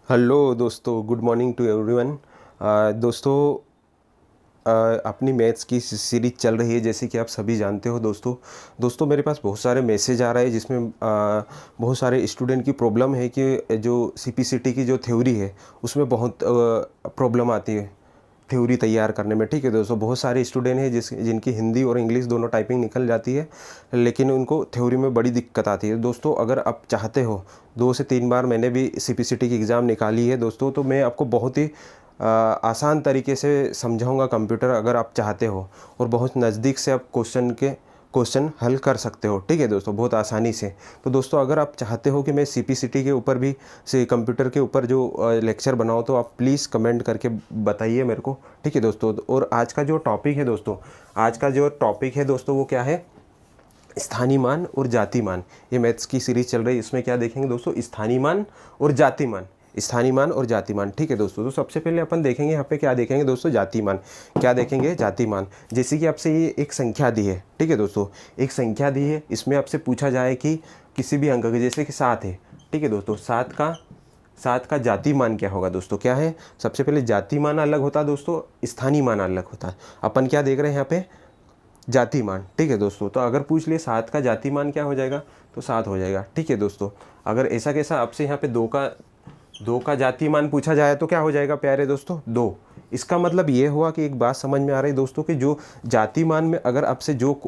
Hello दोस्तों, good morning to everyone. दोस्तों, अपनी मैथ्स की सीरीज चल रही है, जैसे कि आप सभी जानते हो। दोस्तों मेरे पास बहुत सारे मैसेज आ रहे हैं जिसमें बहुत सारे स्टूडेंट की प्रॉब्लम है कि जो सीपीसीटी की जो थ्योरी है उसमें बहुत प्रॉब्लम आती है थ्योरी तैयार करने में। ठीक है दोस्तों, बहुत सारे स्टूडेंट हैं जिनकी हिंदी और इंग्लिश दोनों टाइपिंग निकल जाती है, लेकिन उनको थ्योरी में बड़ी दिक्कत आती है। दोस्तों अगर आप चाहते हो, 2 से 3 बार मैंने भी सीपीसीटी की एग्ज़ाम निकाली है दोस्तों, तो मैं आपको बहुत ही आसान तरीके से समझाऊंगा कंप्यूटर, अगर आप चाहते हो, और बहुत नज़दीक से आप क्वेश्चन हल कर सकते हो। ठीक है दोस्तों, बहुत आसानी से। तो दोस्तों अगर आप चाहते हो कि मैं सीपीसीटी के ऊपर भी से कंप्यूटर के ऊपर जो लेक्चर बनाऊँ, तो आप प्लीज़ कमेंट करके बताइए मेरे को। ठीक है दोस्तों, और आज का जो टॉपिक है दोस्तों वो क्या है? स्थानीय मान और जाति मान। ये मैथ्स की सीरीज चल रही है, इसमें क्या देखेंगे दोस्तों? स्थानीय मान और जाति मान। स्थानीय मान और जाति मान। ठीक है दोस्तों, तो सबसे पहले अपन देखेंगे यहाँ पे क्या देखेंगे दोस्तों? जाति मान। क्या देखेंगे? जाति मान। जैसे कि आपसे ये एक संख्या दी है, ठीक है दोस्तों, एक संख्या दी है, इसमें आपसे पूछा जाए कि किसी भी अंक का, जैसे कि 7 है, ठीक है दोस्तों, 7 का जाति मान क्या होगा दोस्तों? क्या है? सबसे पहले जाति मान अलग होता है दोस्तों, स्थानीय मान अलग होता है। अपन क्या देख रहे हैं यहाँ पे? जाति मान। ठीक है दोस्तों, तो अगर पूछ लिए 7 का जाति मान क्या हो जाएगा, तो 7 हो जाएगा। ठीक है दोस्तों, अगर ऐसा कैसा आपसे यहाँ पे 2 का जाति मान पूछा जाए तो क्या हो जाएगा प्यारे दोस्तों? 2। इसका मतलब ये हुआ कि एक बात समझ में आ रही है दोस्तों कि जो जाति मान में अगर आपसे जो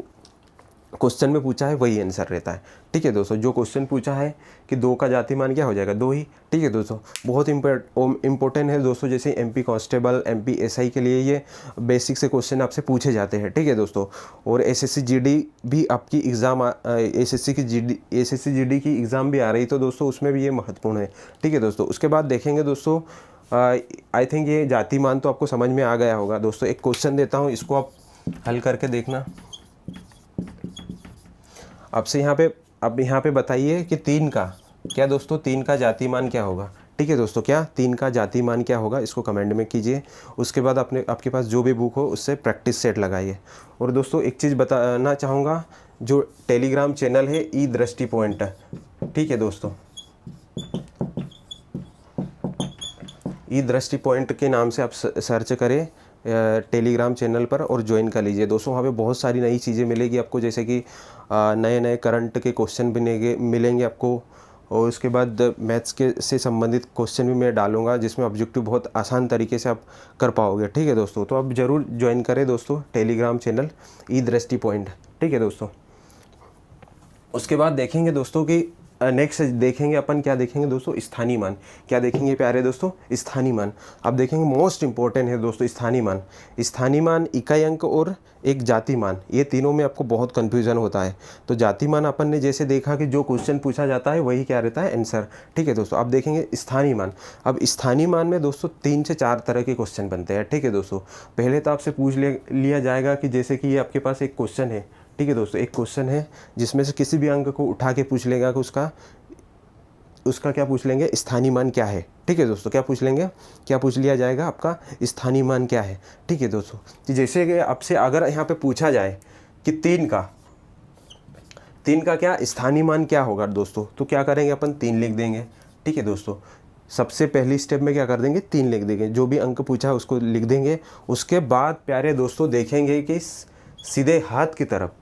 क्वेश्चन में पूछा है वही आंसर रहता है। ठीक है दोस्तों, जो क्वेश्चन पूछा है कि 2 का जाति मान क्या हो जाएगा? 2 ही। ठीक है दोस्तों, बहुत इंपॉर्टेंट है दोस्तों, जैसे एमपी कांस्टेबल, एमपी एसआई के लिए ये बेसिक से क्वेश्चन आपसे पूछे जाते हैं। ठीक है दोस्तों, और एसएससी जीडी भी आपकी एग्ज़ाम, एसएससी जीडी की एग्ज़ाम भी आ रही, तो दोस्तों उसमें भी ये महत्वपूर्ण है। ठीक है दोस्तों, उसके बाद देखेंगे दोस्तों, आई थिंक ये जाति मान तो आपको समझ में आ गया होगा दोस्तों। एक क्वेश्चन देता हूँ, इसको आप हल करके देखना। आपसे यहाँ पे बताइए कि 3 का क्या दोस्तों? 3 का जाति मान क्या होगा? ठीक है दोस्तों, क्या 3 का जाति मान क्या होगा? इसको कमेंट में कीजिए। उसके बाद आपके पास जो भी बुक हो उससे प्रैक्टिस सेट लगाइए। और दोस्तों एक चीज़ बताना चाहूँगा, जो टेलीग्राम चैनल है ई दृष्टि पॉइंट, ठीक है दोस्तों, ई दृष्टि पॉइंट के नाम से आप सर्च करें टेलीग्राम चैनल पर और ज्वाइन कर लीजिए दोस्तों। वहाँ पे बहुत सारी नई चीज़ें मिलेगी आपको, जैसे कि नए नए करंट के क्वेश्चन मिलेंगे आपको, और उसके बाद मैथ्स के से संबंधित क्वेश्चन भी मैं डालूंगा, जिसमें ऑब्जेक्टिव बहुत आसान तरीके से आप कर पाओगे। ठीक है दोस्तों, तो आप ज़रूर ज्वाइन करें दोस्तों टेलीग्राम चैनल ई दृष्टि पॉइंट। ठीक है दोस्तों, उसके बाद देखेंगे दोस्तों कि नेक्स्ट देखेंगे अपन, क्या देखेंगे दोस्तों? स्थानीय मान। क्या देखेंगे प्यारे दोस्तों? स्थानीय मान। अब देखेंगे, मोस्ट इंपॉर्टेंट है दोस्तों स्थानीय मान। स्थानीय मान, इकाई अंक और एक जाति मान, ये तीनों में आपको बहुत कन्फ्यूजन होता है। तो जाति मान अपन ने जैसे देखा कि जो क्वेश्चन पूछा जाता है वही क्या रहता है? आंसर। ठीक है दोस्तों, अब देखेंगे स्थानीय मान। अब स्थानीय मान में दोस्तों 3 से 4 तरह के क्वेश्चन बनते हैं। ठीक है दोस्तों, पहले तो आपसे पूछ लिया जाएगा कि जैसे कि ये आपके पास एक क्वेश्चन है। ठीक है दोस्तों, एक क्वेश्चन है जिसमें से किसी भी अंक को उठा के पूछ लेगा कि उसका क्या पूछ लेंगे? स्थानीय मान क्या है। ठीक है दोस्तों, क्या पूछ लेंगे? क्या पूछ लिया जाएगा? आपका स्थानीय मान क्या है। ठीक है दोस्तों, कि जैसे कि आपसे अगर यहाँ पे पूछा जाए कि 3 का क्या स्थानीय मान क्या होगा दोस्तों, तो क्या करेंगे अपन? 3 लिख देंगे। ठीक है दोस्तों, सबसे पहली स्टेप में क्या कर देंगे? 3 लिख देंगे, जो भी अंक पूछा है उसको लिख देंगे। उसके बाद प्यारे दोस्तों देखेंगे कि सीधे हाथ की तरफ,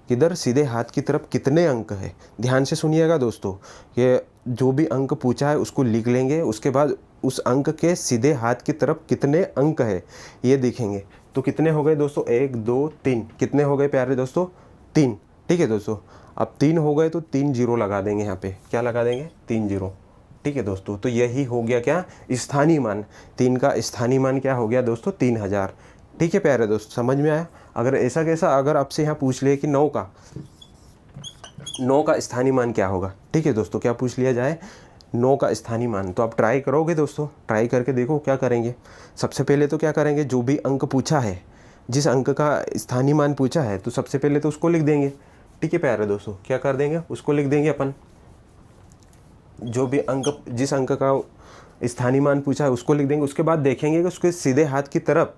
किधर? सीधे हाथ की तरफ कितने अंक है। ध्यान से सुनिएगा दोस्तों, कि जो भी अंक पूछा है उसको लिख लेंगे, उसके बाद उस अंक के सीधे हाथ की तरफ कितने अंक है ये देखेंगे। तो कितने हो गए दोस्तों? 1 2 3। कितने हो गए प्यारे दोस्तों? 3। ठीक है दोस्तों, अब 3 हो गए तो 3 जीरो लगा देंगे यहाँ पे। क्या लगा देंगे? 3 जीरो। ठीक है दोस्तों, तो यही हो गया क्या? स्थानीय मान। 3 का स्थानीय मान क्या हो गया दोस्तों? 3000। ठीक है प्यारे दोस्त, समझ में आया? अगर ऐसा कैसा अगर आपसे यहाँ पूछ ले कि 9 का स्थानीय मान क्या होगा। ठीक है दोस्तों, क्या पूछ लिया जाए? 9 का स्थानीय मान, तो आप ट्राई करोगे दोस्तों, ट्राई करके देखो क्या करेंगे। सबसे पहले तो क्या करेंगे, जो भी अंक पूछा है, जिस अंक का स्थानीय मान पूछा है, तो सबसे पहले तो उसको लिख देंगे। ठीक है प्यारे दोस्तों, क्या कर देंगे? उसको लिख देंगे अपन। जो भी अंक, जिस अंक का स्थानीय मान पूछा है उसको लिख देंगे। उसके बाद देखेंगे कि उसके सीधे हाथ की तरफ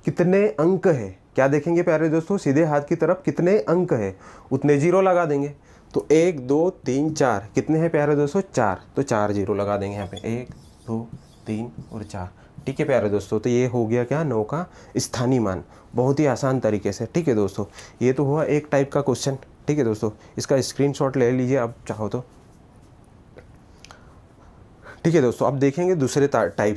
कितने अंक है। क्या देखेंगे प्यारे दोस्तों? सीधे हाथ की तरफ कितने अंक है, उतने जीरो लगा देंगे। तो 1 2 3 4 कितने हैं प्यारे दोस्तों? 4। तो 4 जीरो लगा देंगे यहाँ पे। 1 2 3 और 4। ठीक है प्यारे दोस्तों, तो ये हो गया क्या 9 का स्थानीय मान, बहुत ही आसान तरीके से। ठीक है दोस्तों, ये तो हुआ एक टाइप का क्वेश्चन। ठीक है दोस्तों, इसका स्क्रीनशॉट ले लीजिए आप चाहो तो। ठीक है दोस्तों, अब देखेंगे दूसरे टाइप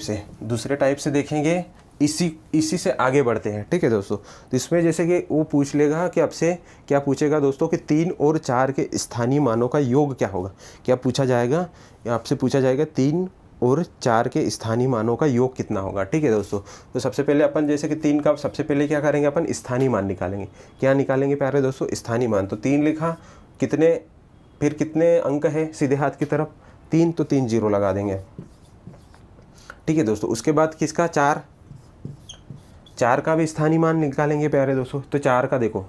से देखेंगे, इसी से आगे बढ़ते हैं। ठीक है दोस्तों, तो इसमें जैसे कि वो पूछ लेगा कि आपसे क्या पूछेगा दोस्तों कि 3 और 4 के स्थानीय मानों का योग क्या होगा। क्या पूछा जाएगा, आपसे पूछा जाएगा 3 और 4 के स्थानीय मानों का योग कितना होगा। ठीक है दोस्तों, तो सबसे पहले अपन जैसे कि 3 का सबसे पहले क्या करेंगे, अपन स्थानीय मान निकालेंगे। क्या निकालेंगे प्यारे दोस्तों, स्थानीय मान। तो 3 लिखा, कितने फिर कितने अंक है सीधे हाथ की तरफ, 3, तो 3 जीरो लगा देंगे। ठीक है दोस्तों, उसके बाद किसका 4 का भी स्थानीय मान निकालेंगे प्यारे दोस्तों। तो 4 का देखो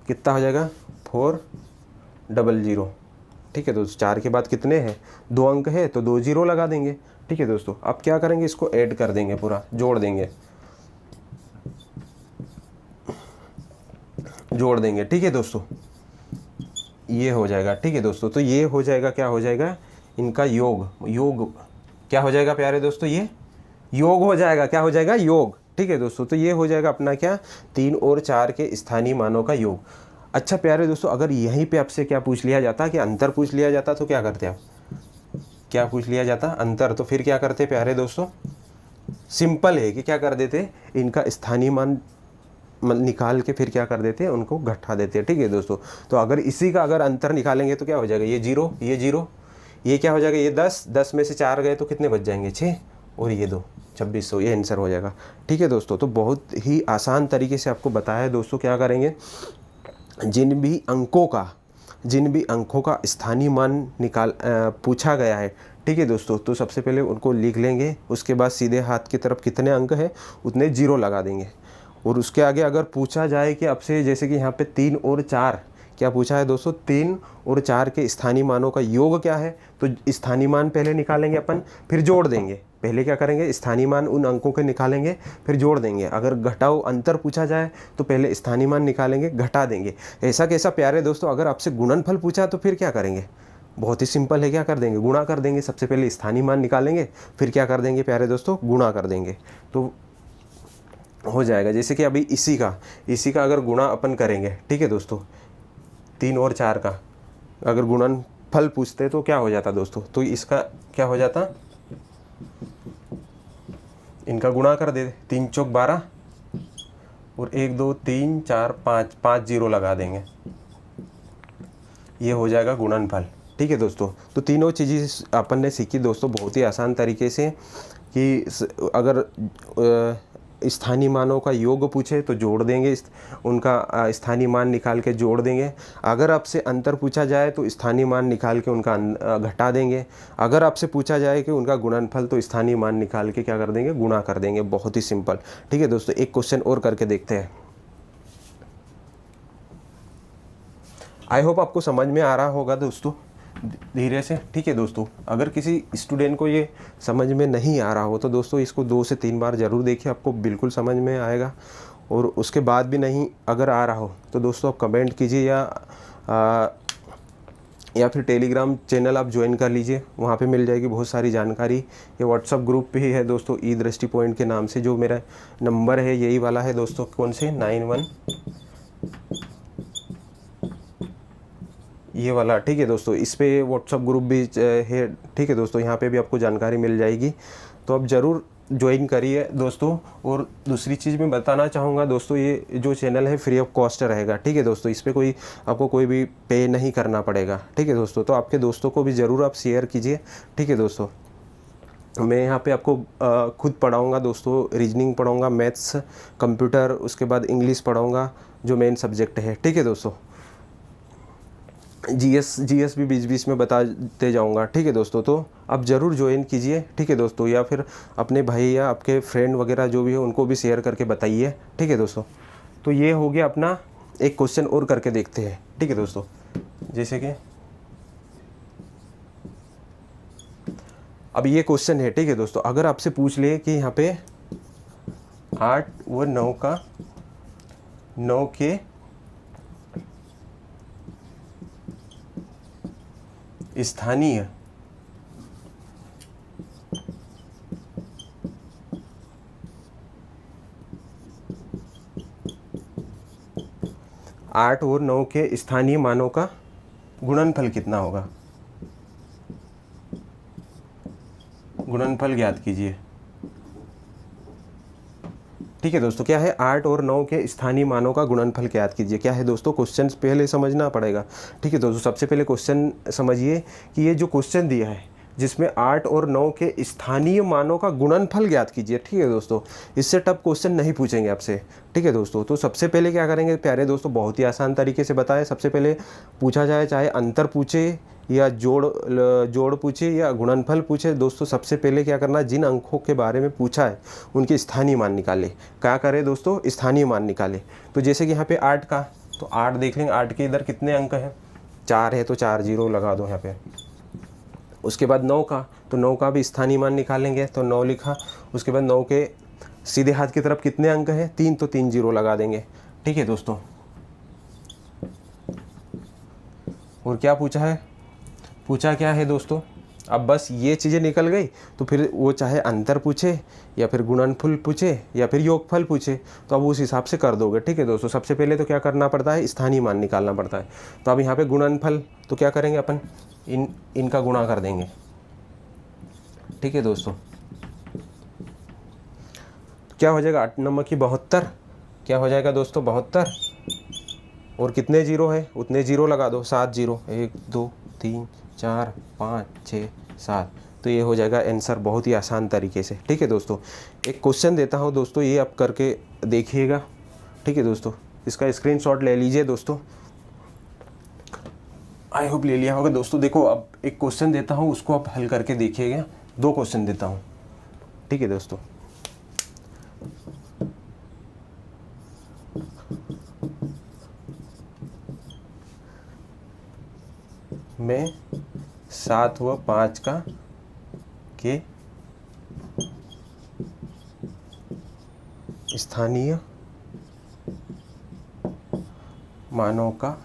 कितना हो जाएगा, 400। ठीक है दोस्तों, 4 के बाद कितने हैं, 2 अंक है, तो 2 जीरो लगा देंगे। ठीक है दोस्तों, अब क्या करेंगे, इसको ऐड कर देंगे, पूरा जोड़ देंगे। ठीक है दोस्तों, ये हो जाएगा। ठीक है दोस्तों, तो ये हो जाएगा, क्या हो जाएगा, इनका योग क्या हो जाएगा प्यारे दोस्तों, ये योग हो जाएगा। क्या हो जाएगा, योग। ठीक है दोस्तों, तो ये हो जाएगा अपना क्या, 3 और 4 के स्थानीय मानों का योग। अच्छा प्यारे दोस्तों, अगर यहीं पे आपसे क्या पूछ लिया जाता, कि अंतर पूछ लिया जाता, तो क्या करते आप, क्या पूछ लिया जाता, अंतर, तो फिर क्या करते प्यारे दोस्तों, सिंपल है कि क्या कर देते, इनका स्थानीय मान निकाल के फिर क्या कर देते हैं, उनको घटा देते हैं। ठीक है दोस्तों, तो अगर इसी का अगर अंतर निकालेंगे तो क्या हो जाएगा, ये जीरो, ये क्या हो जाएगा, ये 10 में से 4 गए तो कितने बच जाएंगे, 6, और ये 2, 2600, ये आंसर हो जाएगा। ठीक है दोस्तों, तो बहुत ही आसान तरीके से आपको बताया है दोस्तों। क्या करेंगे, जिन भी अंकों का स्थानीय मान पूछा गया है। ठीक है दोस्तों, तो सबसे पहले उनको लिख लेंगे, उसके बाद सीधे हाथ की तरफ कितने अंक है उतने जीरो लगा देंगे। और उसके आगे अगर पूछा जाए कि आपसे, जैसे कि यहाँ पे 3 और 4 क्या पूछा है दोस्तों, 3 और 4 के स्थानीय मानों का योग क्या है, तो स्थानीय मान पहले निकालेंगे अपन, फिर जोड़ देंगे। पहले क्या करेंगे, स्थानीय मान उन अंकों के निकालेंगे, फिर जोड़ देंगे। अगर घटाओ अंतर पूछा जाए तो पहले स्थानीय मान निकालेंगे, घटा देंगे। ऐसा कैसा प्यारे दोस्तों, अगर आपसे गुणनफल पूछा तो फिर क्या करेंगे, बहुत ही सिंपल है, क्या कर देंगे, गुणा कर देंगे। सबसे पहले स्थानीय मान निकालेंगे, फिर क्या कर देंगे प्यारे दोस्तों, गुणा कर देंगे, तो हो जाएगा। जैसे कि अभी इसी का अगर गुणा अपन करेंगे, ठीक है दोस्तों, 3 और 4 का अगर गुणनफल पूछते तो क्या हो जाता दोस्तों, तो इसका क्या हो जाता, इनका गुणा कर दे, 3 चौक 12 और 1 2 3 4 5 जीरो लगा देंगे, ये हो जाएगा गुणनफल। ठीक है दोस्तों, तो तीनों चीज़ें अपन ने सीखी दोस्तों बहुत ही आसान तरीके से, कि अगर स्थानीय मानों का योग पूछे तो जोड़ देंगे, उनका स्थानीय मान निकाल के जोड़ देंगे। अगर आपसे अंतर पूछा जाए तो स्थानीय मान निकाल के उनका घटा देंगे। अगर आपसे पूछा जाए कि उनका गुणनफल, तो स्थानीय मान निकाल के क्या कर देंगे, गुणा कर देंगे। बहुत ही सिंपल। ठीक है दोस्तों, एक क्वेश्चन और करके देखते हैं। आई होप आपको समझ में आ रहा होगा दोस्तों धीरे से। ठीक है दोस्तों, अगर किसी स्टूडेंट को ये समझ में नहीं आ रहा हो तो दोस्तों इसको 2 से 3 बार ज़रूर देखिए, आपको बिल्कुल समझ में आएगा। और उसके बाद भी नहीं अगर आ रहा हो तो दोस्तों आप कमेंट कीजिए, या फिर टेलीग्राम चैनल आप ज्वाइन कर लीजिए, वहाँ पे मिल जाएगी बहुत सारी जानकारी। ये व्हाट्सअप ग्रुप भी है दोस्तों, ई दृष्टि पॉइंट के नाम से, जो मेरा नंबर है यही वाला है दोस्तों, कौन से 91 ये वाला। ठीक है दोस्तों, इस पे व्हाट्सअप ग्रुप भी है। ठीक है दोस्तों, यहाँ पे भी आपको जानकारी मिल जाएगी, तो आप ज़रूर ज्वाइन करिए दोस्तों। और दूसरी चीज़ मैं बताना चाहूँगा दोस्तों, ये जो चैनल है फ्री ऑफ कॉस्ट रहेगा। ठीक है दोस्तों, इस पर आपको कोई भी पे नहीं करना पड़ेगा। ठीक है दोस्तों, तो आपके दोस्तों को भी ज़रूर आप शेयर कीजिए। ठीक है दोस्तों, मैं यहाँ पे आपको खुद पढ़ाऊँगा दोस्तों, रीजनिंग पढ़ाऊँगा, मैथ्स, कंप्यूटर, उसके बाद इंग्लिश पढ़ाऊँगा जो मेन सब्जेक्ट है। ठीक है दोस्तों, जीएस भी बीच बीच में बताते जाऊंगा। ठीक है दोस्तों, तो आप ज़रूर ज्वाइन कीजिए। ठीक है दोस्तों, या फिर अपने भाई या आपके फ्रेंड वगैरह जो भी है उनको भी शेयर करके बताइए। ठीक है दोस्तों, तो ये हो गया अपना। एक क्वेश्चन और करके देखते हैं। ठीक है दोस्तों, जैसे कि अब ये क्वेश्चन है। ठीक है दोस्तों, अगर आपसे पूछ ले कि यहाँ पे 8 व 9 के 8 और 9 के स्थानीय मानों का गुणनफल कितना होगा। गुणनफल ज्ञात कीजिए। ठीक है दोस्तों, क्या है 8 और 9 के स्थानीय मानों का गुणनफल ज्ञात कीजिए। क्या है दोस्तों, क्वेश्चन पहले समझना पड़ेगा। ठीक है दोस्तों, सबसे पहले क्वेश्चन समझिए कि ये जो क्वेश्चन दिया है जिसमें 8 और 9 के स्थानीय मानों का गुणनफल ज्ञात कीजिए। ठीक है दोस्तों, इससे टफ क्वेश्चन नहीं पूछेंगे आपसे। ठीक है दोस्तों, तो सबसे पहले क्या करेंगे प्यारे दोस्तों, बहुत ही आसान तरीके से बताएं। सबसे पहले पूछा जाए, चाहे अंतर पूछे या जोड़ पूछे या गुणनफल पूछे दोस्तों, सबसे पहले क्या करना, जिन अंकों के बारे में पूछा है उनके स्थानीय मान निकाले। क्या करें दोस्तों, स्थानीय मान निकाले। तो जैसे कि यहाँ पे 8 का, तो 8 देख लेंगे, 8 के इधर कितने अंक हैं, 4 है, तो 4 जीरो लगा दो यहाँ पे। उसके बाद 9 का, तो 9 का भी स्थानीय मान निकालेंगे, तो 9 लिखा। उसके बाद 9 के सीधे हाथ की तरफ कितने अंक हैं, 3, तो 3 जीरो लगा देंगे। ठीक है दोस्तों, और क्या पूछा है, पूछा क्या है दोस्तों, अब बस ये चीज़ें निकल गई, तो फिर वो चाहे अंतर पूछे या फिर गुणनफल पूछे या फिर योगफल पूछे, तो अब उस हिसाब से कर दोगे। ठीक है दोस्तों, सबसे पहले तो क्या करना पड़ता है, स्थानीय मान निकालना पड़ता है। तो अब यहाँ पे गुणनफल, तो क्या करेंगे अपन, इनका गुणा कर देंगे। ठीक है दोस्तों, तो क्या हो जाएगा, 8 नंबर की 72, क्या हो जाएगा दोस्तों 72, और कितने जीरो है उतने जीरो लगा दो, 7 जीरो, 1 2 3 4 5 6 7, तो ये हो जाएगा आंसर बहुत ही आसान तरीके से। ठीक है दोस्तों, एक क्वेश्चन देता हूँ दोस्तों, ये आप करके देखिएगा। ठीक है दोस्तों, इसका स्क्रीनशॉट ले लीजिए दोस्तों, आई होप ले लिया होगा दोस्तों। देखो, अब एक क्वेश्चन देता हूँ, उसको आप हल करके देखिएगा। 2 क्वेश्चन देता हूँ। ठीक है दोस्तों, मैं 7 व 5 का के स्थानीय मानों का,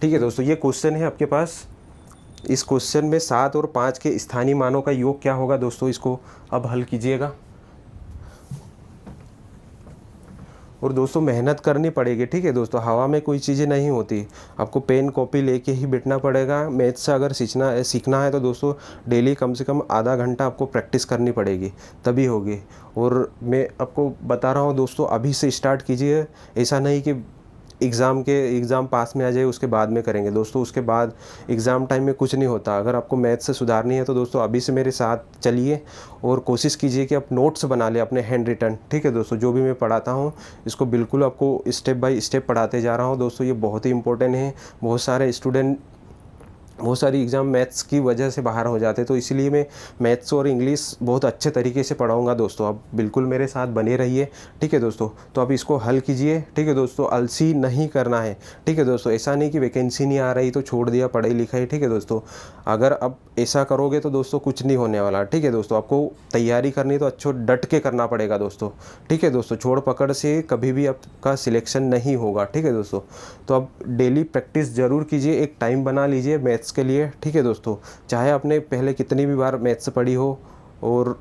ठीक है दोस्तों, ये क्वेश्चन है आपके पास। इस क्वेश्चन में 7 और 5 के स्थानीय मानों का योग क्या होगा दोस्तों, इसको अब हल कीजिएगा। और दोस्तों मेहनत करनी पड़ेगी। ठीक है दोस्तों, हवा में कोई चीज़ें नहीं होती, आपको पेन कॉपी लेके ही बैठना पड़ेगा। मैथ्स से अगर सीखना है तो दोस्तों डेली कम से कम आधा घंटा आपको प्रैक्टिस करनी पड़ेगी, तभी होगी। और मैं आपको बता रहा हूँ दोस्तों, अभी से स्टार्ट कीजिए, ऐसा नहीं कि एग्ज़ाम पास में आ जाए उसके बाद में करेंगे दोस्तों। उसके बाद एग्ज़ाम टाइम में कुछ नहीं होता। अगर आपको मैथ्स से सुधारनी है तो दोस्तों अभी से मेरे साथ चलिए और कोशिश कीजिए कि आप नोट्स बना लें अपने हैंड रिटन। ठीक है दोस्तों, जो भी मैं पढ़ाता हूँ इसको बिल्कुल आपको स्टेप बाय स्टेप पढ़ाते जा रहा हूँ दोस्तों। ये बहुत ही इंपॉर्टेंट है। बहुत सारी एग्ज़ाम मैथ्स की वजह से बाहर हो जाते, तो इसलिए मैं मैथ्स और इंग्लिश बहुत अच्छे तरीके से पढ़ाऊंगा दोस्तों। आप बिल्कुल मेरे साथ बने रहिए। ठीक है दोस्तों, तो आप इसको हल कीजिए। ठीक है दोस्तों, आलसी नहीं करना है। ठीक है दोस्तों, ऐसा नहीं कि वैकेंसी नहीं आ रही तो छोड़ दिया पढ़ाई लिखाई। ठीक है दोस्तों, अगर अब ऐसा करोगे तो दोस्तों कुछ नहीं होने वाला। ठीक है दोस्तों, आपको तैयारी करनी तो अच्छो डट के करना पड़ेगा दोस्तों। ठीक है दोस्तों, छोड़ पकड़ से कभी भी आपका सिलेक्शन नहीं होगा। ठीक है दोस्तों, तो आप डेली प्रैक्टिस ज़रूर कीजिए, एक टाइम बना लीजिए मैथ्स के लिए। ठीक है दोस्तों, चाहे आपने पहले कितनी भी बार मैथ्स पढ़ी हो और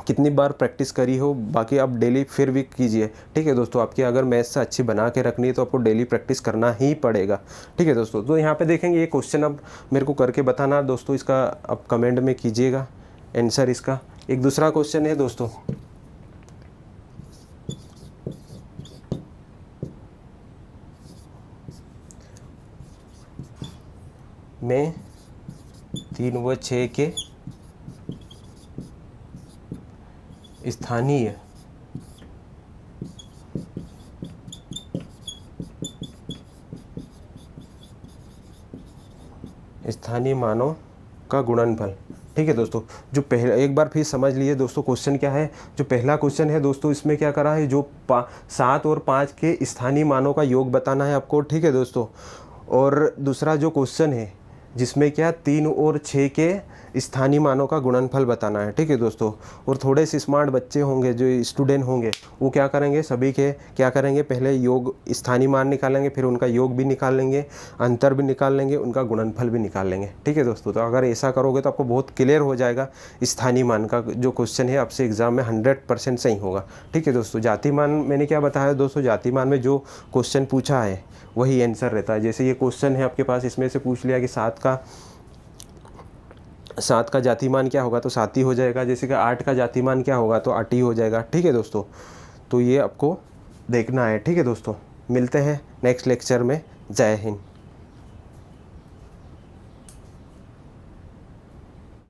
कितनी बार प्रैक्टिस करी हो, बाकी आप डेली फिर भी कीजिए। ठीक है दोस्तों, आपकी अगर मैथ्स अच्छी बना के रखनी है तो आपको डेली प्रैक्टिस करना ही पड़ेगा। ठीक है दोस्तों, तो यहाँ पे देखेंगे ये क्वेश्चन अब मेरे को करके बताना दोस्तों, इसका आप कमेंट में कीजिएगा आंसर इसका। एक दूसरा क्वेश्चन है दोस्तों, मैं 3 व 6 के स्थानीय मानों का गुणनफल। ठीक है दोस्तों, जो पहला, एक बार फिर समझ लिए दोस्तों क्वेश्चन क्या है। जो पहला क्वेश्चन है दोस्तों, इसमें क्या करा है, जो 7 और 5 के स्थानीय मानों का योग बताना है आपको। ठीक है दोस्तों, और दूसरा जो क्वेश्चन है जिसमें क्या 3 और 6 के स्थानीय मानों का गुणनफल बताना है। ठीक है दोस्तों। और थोड़े से स्मार्ट बच्चे होंगे, जो स्टूडेंट होंगे, वो क्या करेंगे, सभी के क्या करेंगे, पहले योग स्थानीय मान निकालेंगे, फिर उनका योग भी निकाल लेंगे, अंतर भी निकाल लेंगे, उनका गुणनफल भी निकाल लेंगे। ठीक है दोस्तों। तो अगर ऐसा करोगे तो आपको बहुत क्लियर हो जाएगा स्थानीय मान का जो क्वेश्चन है आपसे एग्जाम में 100% सही होगा। ठीक है दोस्तों। जाति मान मैंने क्या बताया दोस्तों, जाति मान में जो क्वेश्चन पूछा है वही आंसर रहता है। जैसे ये क्वेश्चन है आपके पास, इसमें से पूछ लिया कि 7 का जातिमान क्या होगा, तो 7 ही हो जाएगा। जैसे कि 8 का जातिमान क्या होगा, तो 8 ही हो जाएगा। ठीक है दोस्तों। तो ये आपको देखना है। ठीक है दोस्तों। मिलते हैं नेक्स्ट लेक्चर में। जय हिंद।